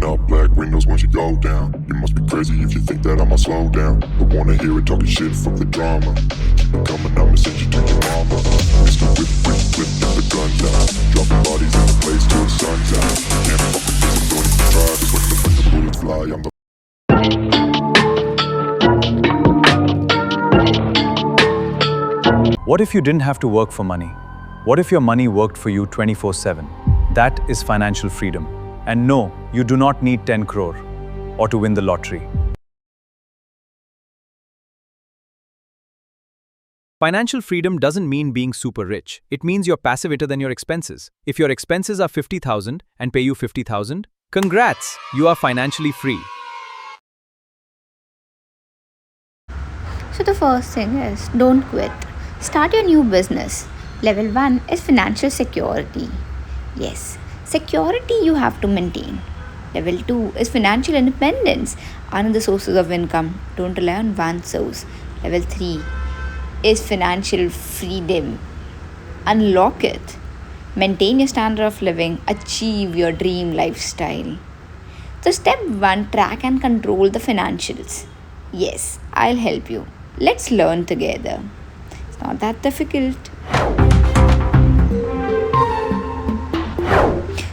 up, black windows once you go down. You must be crazy if you think that I'ma slow down. Don't wanna hear it talking shit, fuck the drama. Keep it coming, I'ma send you to your mama. Mr. Whip, whip, whip, get the guns out. Dropping bodies in the place till the sun's out. Can't fuck with this, I'm going to try. Just when the bullets fly, I'm the What if you didn't have to work for money? What if your money worked for you 24/7? That is financial freedom. And no, you do not need 10 crore or to win the lottery. Financial freedom doesn't mean being super rich. It means you're passive than your expenses. If your expenses are 50,000 and pay you 50,000, congrats, you are financially free. So the first thing is, don't quit. Start your new business. Level 1 is financial security. Yes, security you have to maintain. Level 2 is financial independence. Earn the sources of income. Don't rely on one source. Level 3 is financial freedom. Unlock it. Maintain your standard of living. Achieve your dream lifestyle. So step 1, track and control the financials. Yes, I'll help you. Let's learn together. It's not that difficult.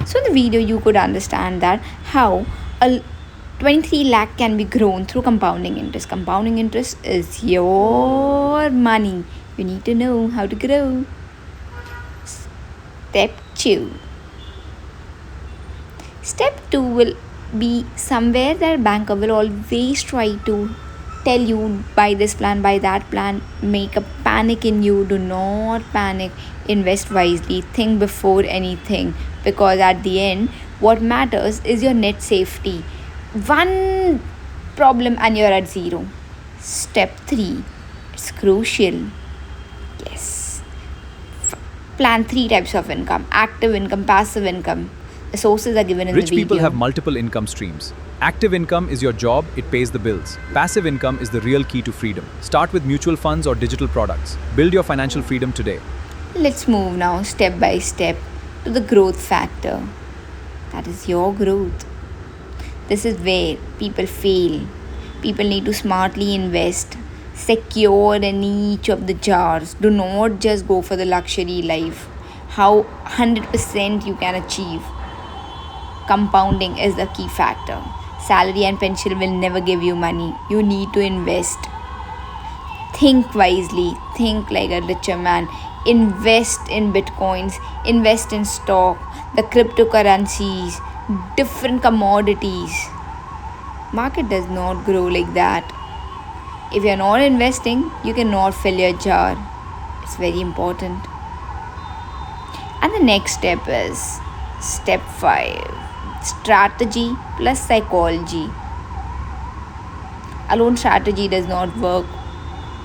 So in the video you could understand that how a 23 lakh can be grown through compounding interest. Compounding interest is your money. You need to know how to grow. Step 2. Step 2 will be somewhere that banker will always try to tell you buy this plan, buy that plan, make a panic in you. Do not panic. Invest wisely. Think before anything, because at the end what matters is your net safety. One problem and you're at zero. Step 3, it's crucial. Yes, plan 3 types of income: active income, passive income. The sources are given in Rich the video. people have multiple income streams. Active income is your job, it pays the bills. Passive income is the real key to freedom. Start with mutual funds or digital products. Build your financial freedom today. Let's move now step by step to the growth factor. That is your growth. This is where people fail. People need to smartly invest, secure in each of the jars. Do not just go for the luxury life. How 100% you can achieve. Compounding is the key factor. Salary and pension will never give you money. You need to invest. Think wisely. Think like a richer man. Invest in bitcoins. Invest in stock, the cryptocurrencies, different commodities. Market does not grow like that. If you're not investing, you cannot fill your jar. It's very important. And the next step is step 5. Strategy plus psychology. Alone strategy does not work.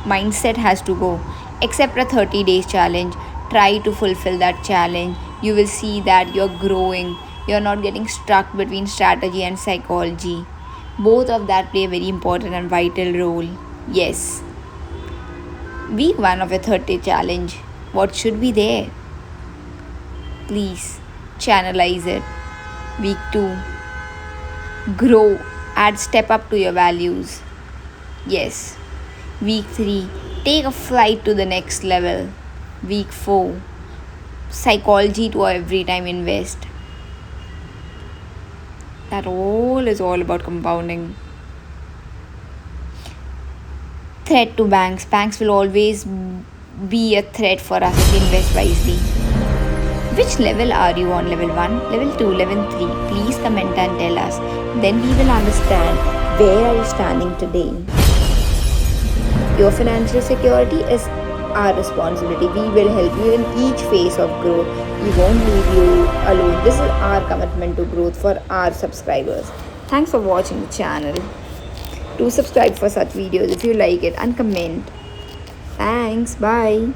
Mindset has to go. Accept a 30 days challenge. Try to fulfill that challenge. You will see that you're growing. You're not getting stuck between strategy and psychology. Both of that play a very important and vital role. Yes. Week 1 of a 30 challenge. What should be there? Please channelize it. Week 2, grow, add step up to your values. Yes. Week 3, take a flight to the next level. Week 4, psychology to every time invest. That all is all about compounding. Threat to banks. Banks will always be a threat for us if we invest wisely. Which level are you on? Level 1, level 2, level 3? Please comment and tell us. Then we will understand where are you standing today. Your financial security is our responsibility. We will help you in each phase of growth. We won't leave you alone. This is our commitment to growth for our subscribers. Thanks for watching the channel. Do subscribe for such videos if you like it and comment. Thanks. Bye.